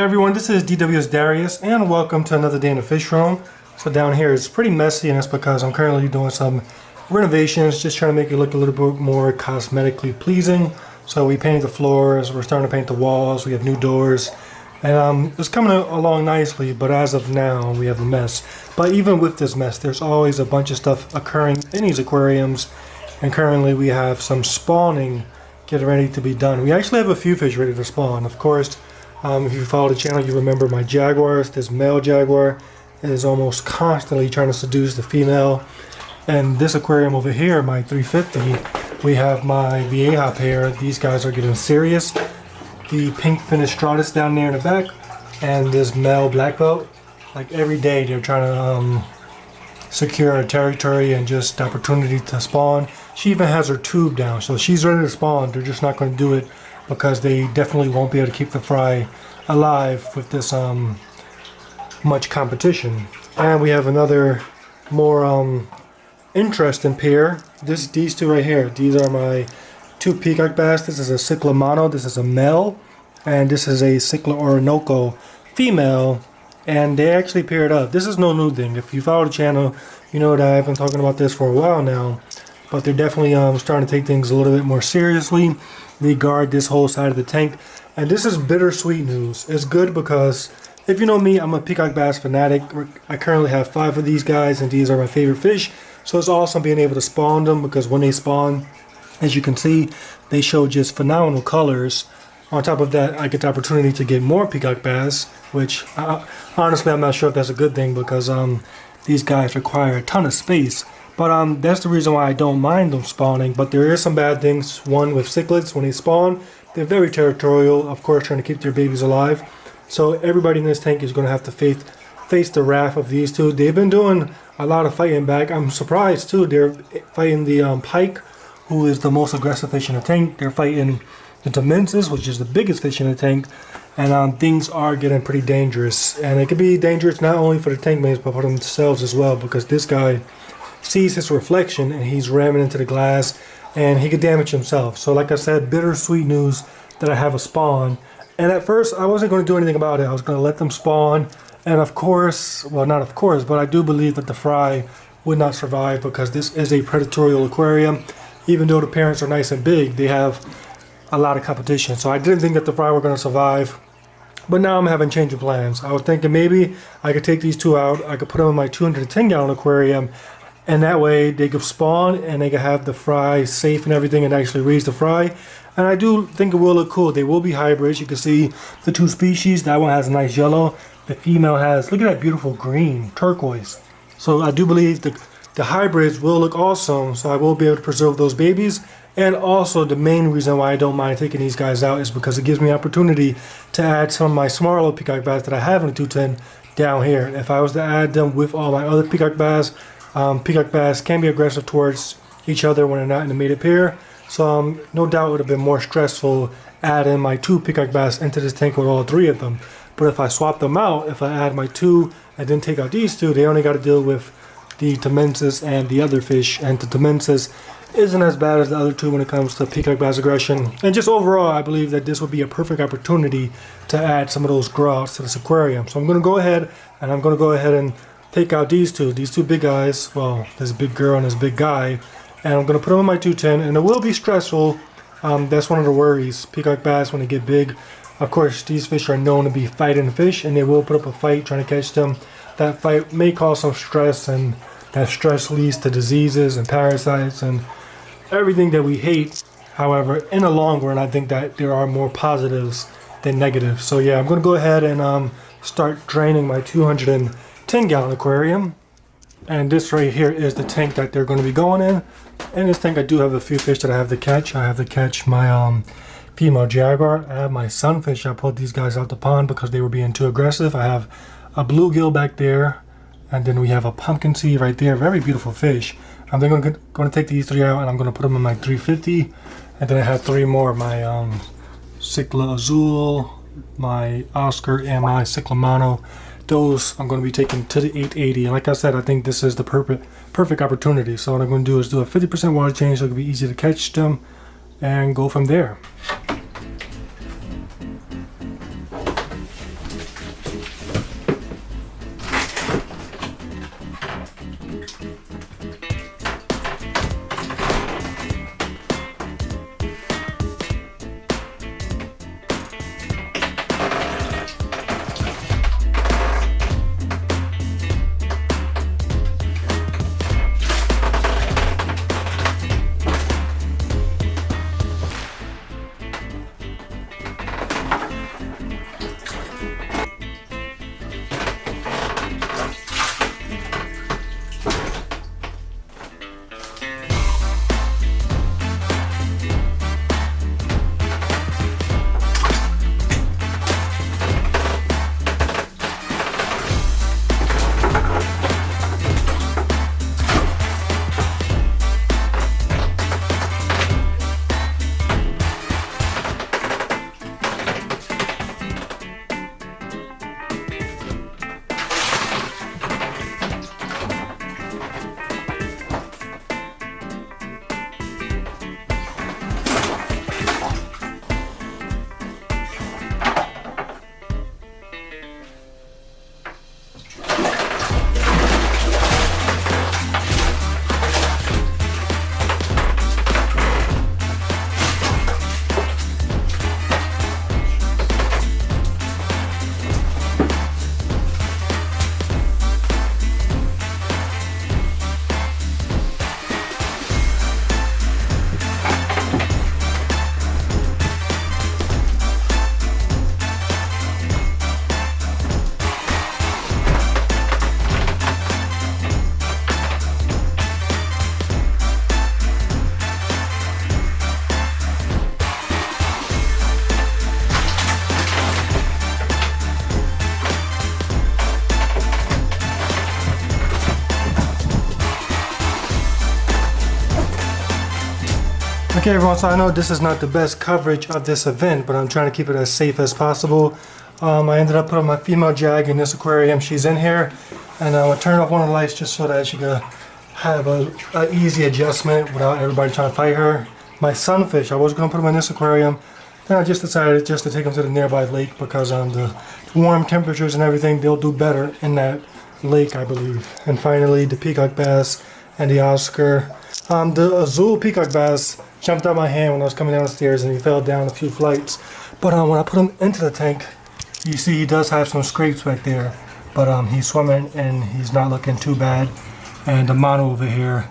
Everyone, this is DW's Darius and welcome to another day in the fish room. So down here it's pretty messy, and that's because I'm currently doing some renovations, just trying to make it look a little bit more cosmetically pleasing. So we painted the floors, we're starting to paint the walls, we have new doors, and it's coming along nicely, but as of now we have a mess. But even with this mess, there's always a bunch of stuff occurring in these aquariums, and currently we have some spawning getting ready to be done. We actually have a few fish ready to spawn. Of course, if you follow the channel, you remember my Jaguars. This male Jaguar is almost constantly trying to seduce the female. And this aquarium over here, my 350, we have my Vieja pair. These guys are getting serious. The pink finished stratus down there in the back, and this male black belt. Like every day they're trying to secure a territory and just the opportunity to spawn. She even has her tube down, so she's ready to spawn. They're just not going to do it because they definitely won't be able to keep the fry alive with this much competition. And we have another more interesting pair. These two right here, these are my two peacock bass. This is a Cicla mono, this is a male, and this is a Cicla orinoco female, and they actually paired up. This is no new thing. If you follow the channel, you know that I've been talking about this for a while now, but they're definitely starting to take things a little bit more seriously. They guard this whole side of the tank, and this is bittersweet news. It's good because if you know me, I'm a peacock bass fanatic. I currently have 5 of these guys, and these are my favorite fish. So it's awesome being able to spawn them, because when they spawn, as you can see, they show just phenomenal colors. On top of that, I get the opportunity to get more peacock bass, which honestly I'm not sure if that's a good thing, because these guys require a ton of space. But that's the reason why I don't mind them spawning. But there is some bad things. One, with cichlids, when they spawn, they're very territorial, of course, trying to keep their babies alive. So everybody in this tank is going to have to face the wrath of these two. They've been doing a lot of fighting back. I'm surprised too. They're fighting the pike, who is the most aggressive fish in the tank. They're fighting the Dimensis, which is the biggest fish in the tank. And things are getting pretty dangerous. And it could be dangerous not only for the tank mates, but for themselves as well, because this guy sees his reflection and he's ramming into the glass, and he could damage himself. So like I said, bittersweet news that I have a spawn. And at first I wasn't going to do anything about it. I was going to let them spawn, and of course, well, not of course, but I do believe that the fry would not survive, because this is a predatorial aquarium. Even though the parents are nice and big, they have a lot of competition. So I didn't think that the fry were going to survive, but now I'm having changing plans. I was thinking maybe I could take these two out, I could put them in my 210-gallon aquarium, and that way they could spawn and they could have the fry safe and everything, and actually raise the fry. And I do think it will look cool. They will be hybrids. You can see the two species. That one has a nice yellow. The female has, look at that beautiful green, turquoise. So I do believe the hybrids will look awesome. So I will be able to preserve those babies. And also the main reason why I don't mind taking these guys out is because it gives me opportunity to add some of my smaller peacock bass that I have in the 210 down here. If I was to add them with all my other peacock bass can be aggressive towards each other when they're not in the mated pair. So no doubt it would have been more stressful adding my 2 peacock bass into this tank with all 3 of them. But if I swap them out, if I add my 2 and then take out these 2, they only got to deal with the Dimensis and the other fish. And the Dimensis isn't as bad as the other 2 when it comes to peacock bass aggression. And just overall, I believe that this would be a perfect opportunity to add some of those grouts to this aquarium. So I'm going to go ahead and take out these two big guys. Well, this big girl and this big guy. And I'm going to put them in my 210, and it will be stressful. That's one of the worries. Peacock bass, when they get big, of course, these fish are known to be fighting fish, and they will put up a fight trying to catch them. That fight may cause some stress, and that stress leads to diseases and parasites and everything that we hate. However, in the long run, I think that there are more positives than negatives. So yeah, I'm going to go ahead and start draining my 210-gallon aquarium. And this right here is the tank that they're going to be going in. In this tank I do have a few fish that I have to catch. I have to catch my female Jaguar. I have my sunfish. I pulled these guys out the pond because they were being too aggressive. I have a bluegill back there, and then we have a pumpkin seed right there. Very beautiful fish. I'm then going to take these 3 out, and I'm going to put them in my 350. And then I have 3 more, my Cicla Azul, my Oscar, and my Cicla Mono. Those I'm going to be taking to the 880, and like I said, I think this is the perfect opportunity. So what I'm going to do is do a 50% water change, so it'll be easy to catch them and go from there. Okay everyone, so I know this is not the best coverage of this event, but I'm trying to keep it as safe as possible. I ended up putting my female jag in this aquarium. She's in here, and I turned off one of the lights just so that she could have an easy adjustment without everybody trying to fight her. My sunfish, I was going to put them in this aquarium, then I just decided just to take them to the nearby lake because the warm temperatures and everything, they'll do better in that lake, I believe. And finally, the peacock bass and the Oscar. The azul peacock bass jumped out my hand when I was coming down the stairs and he fell down a few flights. But when I put him into the tank, you see he does have some scrapes back there. But he's swimming and he's not looking too bad. And the mono over here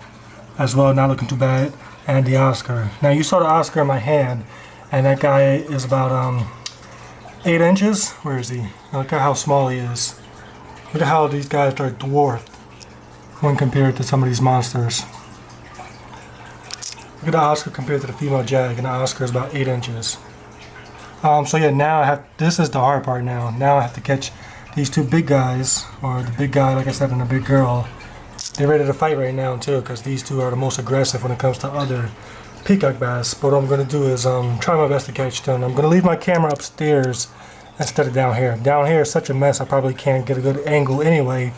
as well, not looking too bad. And the Oscar. Now you saw the Oscar in my hand, and that guy is about 8 inches. Where is he? Look at how small he is. Look at how these guys are dwarfed when compared to some of these monsters. Look at the Oscar compared to the female jag, and the Oscar is about 8 inches. So yeah, now this is the hard part now. Now I have to catch these two big guys, or the big guy, like I said, and the big girl. They're ready to fight right now too, because these two are the most aggressive when it comes to other peacock bass. But what I'm going to do is try my best to catch them. I'm going to leave my camera upstairs instead of down here. Down here is such a mess, I probably can't get a good angle anyway,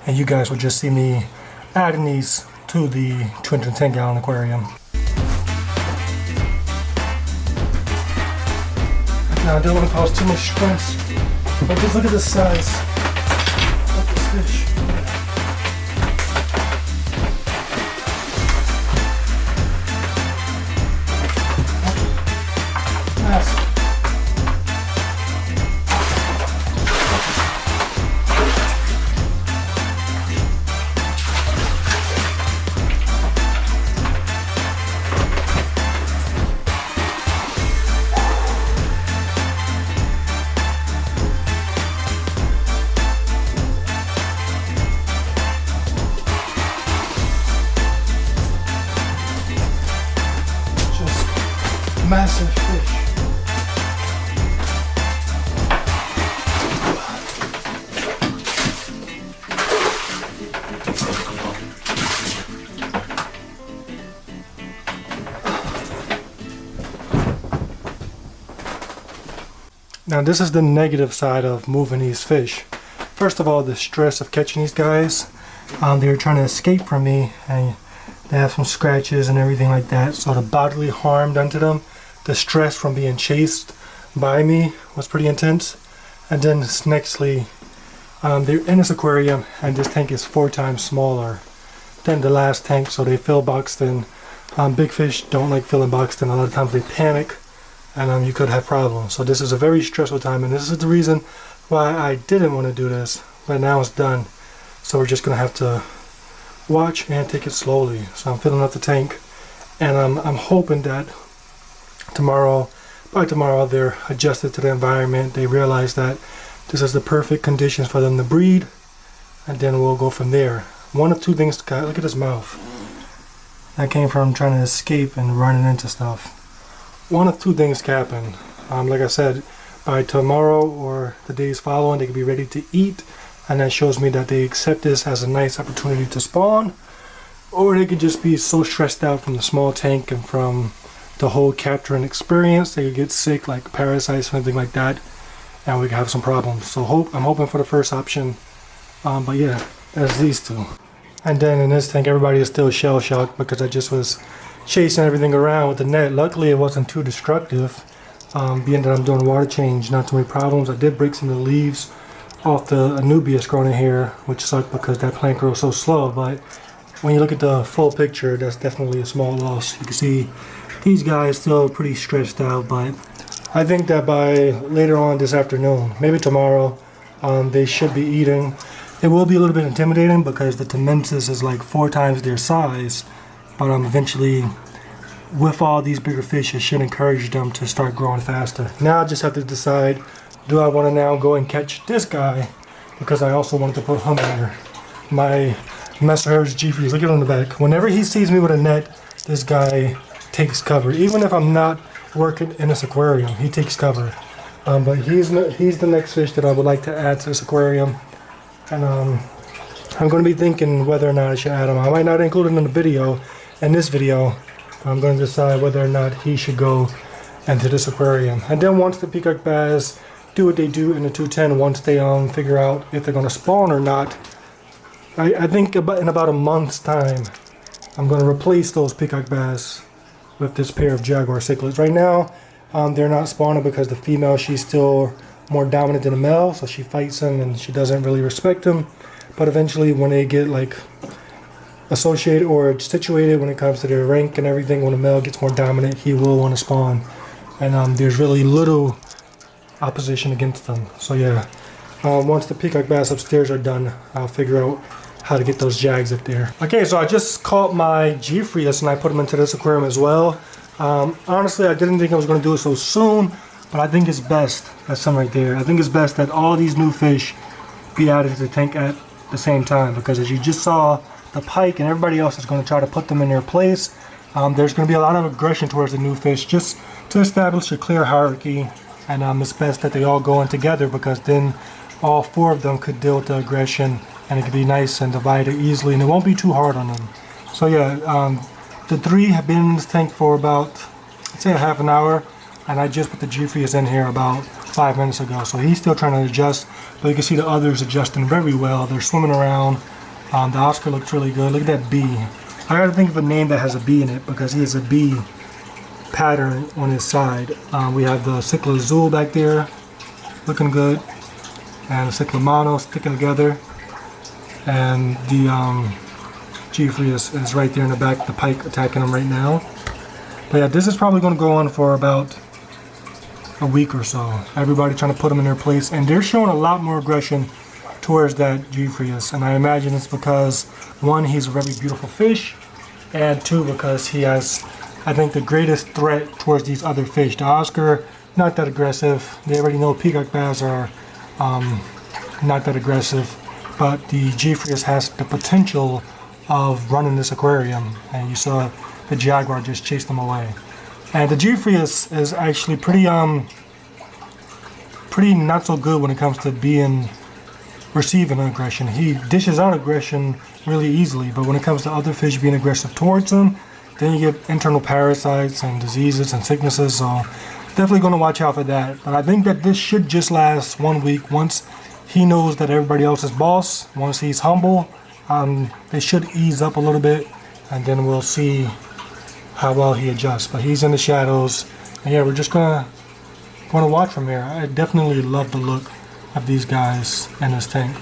and you guys will just see me adding these to the 210-gallon aquarium. Now I don't want to cause too much stress, but just look at the size of this fish. Massive fish. Now this is the negative side of moving these fish. First of all, the stress of catching these guys. They were trying to escape from me, and they have some scratches and everything like that. So the bodily harm done to them, the stress from being chased by me was pretty intense. And then nextly, they're in this aquarium, and this tank is 4 times smaller than the last tank, so they feel boxed in. Big fish don't like feeling boxed in. A lot of times they panic, and you could have problems. So this is a very stressful time, and this is the reason why I didn't want to do this, but now it's done. So we're just gonna have to watch and take it slowly. So I'm filling up the tank, and I'm hoping that by tomorrow they're adjusted to the environment. They realize that this is the perfect conditions for them to breed, and then we'll go from there. One of two things. Look at his mouth. That came from trying to escape and running into stuff. One of two things can happen. Like I said, by tomorrow or the days following, they can be ready to eat, and that shows me that they accept this as a nice opportunity to spawn, or they could just be so stressed out from the small tank and from the whole capturing experience, they could get sick, like parasites or something like that, and we could have some problems. So I'm hoping for the first option. But yeah, that's these two. And then in this tank, everybody is still shell shocked because I just was chasing everything around with the net. Luckily, it wasn't too destructive. Being that I'm doing water change, not too many problems. I did break some of the leaves off the Anubias growing in here, which sucked because that plant grows so slow. But when you look at the full picture, that's definitely a small loss. You can see these guys still pretty stretched out, but I think that by later on this afternoon, maybe tomorrow, they should be eating. It will be a little bit intimidating because the Temensis is like 4 times their size, but eventually, with all these bigger fish, it should encourage them to start growing faster. Now I just have to decide, do I want to now go and catch this guy, because I also wanted to put him under my Master Harris G Freeze. Look at it on the back. Whenever he sees me with a net, this guy takes cover. Even if I'm not working in this aquarium, he takes cover. But he's the next fish that I would like to add to this aquarium, and I'm going to be thinking whether or not I should add him. I might not include him in the video, in this video, I'm going to decide whether or not he should go into this aquarium. And then once the peacock bass do what they do in the 210, once they figure out if they're going to spawn or not, I think in about a month's time, I'm going to replace those peacock bass with this pair of Jaguar cichlids. Right now, they're not spawning because the female, she's still more dominant than the male, so she fights him and she doesn't really respect him. But eventually, when they get like associated or situated when it comes to their rank and everything, when the male gets more dominant, he will want to spawn. And there's really little opposition against them. So yeah, once the peacock bass upstairs are done, I'll figure out how to get those jags up there. Okay, so I just caught my G-Frius and I put them into this aquarium as well. Honestly, I didn't think I was going to do it so soon, but I think it's best, that's some right there. I think it's best that all these new fish be added to the tank at the same time, because as you just saw, the pike and everybody else is going to try to put them in their place. There's going to be a lot of aggression towards the new fish just to establish a clear hierarchy, and it's best that they all go in together, because then all four of them could deal with the aggression and it could be nice and divided easily and it won't be too hard on them. So yeah, the three have been in this tank for about, I'd say, a half an hour, and I just put the G-Frius in here about 5 minutes ago. So he's still trying to adjust, but you can see the others adjusting very well. They're swimming around. The Oscar looks really good. Look at that bee. I gotta think of a name that has a bee in it, because he has a bee pattern on his side. We have the Cichlid Azul back there, looking good, and the Cichlid Mono sticking together, and the G-Frius is right there in the back, the pike attacking him right now. But yeah, this is probably going to go on for about a week or so. Everybody trying to put them in their place, and they're showing a lot more aggression towards that G-Frius, and I imagine it's because, one, he's a very beautiful fish, and two, because he has, I think, the greatest threat towards these other fish. The Oscar, not that aggressive. They already know peacock bass are not that aggressive, but the G-Frius has the potential of running this aquarium, and you saw the Jaguar just chased them away. And the G-Frius is actually pretty not so good when it comes to receiving aggression. He dishes out aggression really easily, but when it comes to other fish being aggressive towards him, then you get internal parasites and diseases and sicknesses, so definitely going to watch out for that. But I think that this should just last 1 week. Once he knows that everybody else is boss, once he's humble, they should ease up a little bit, and then we'll see how well he adjusts. But he's in the shadows, and yeah, we're just gonna watch from here. I definitely love the look of these guys in this tank.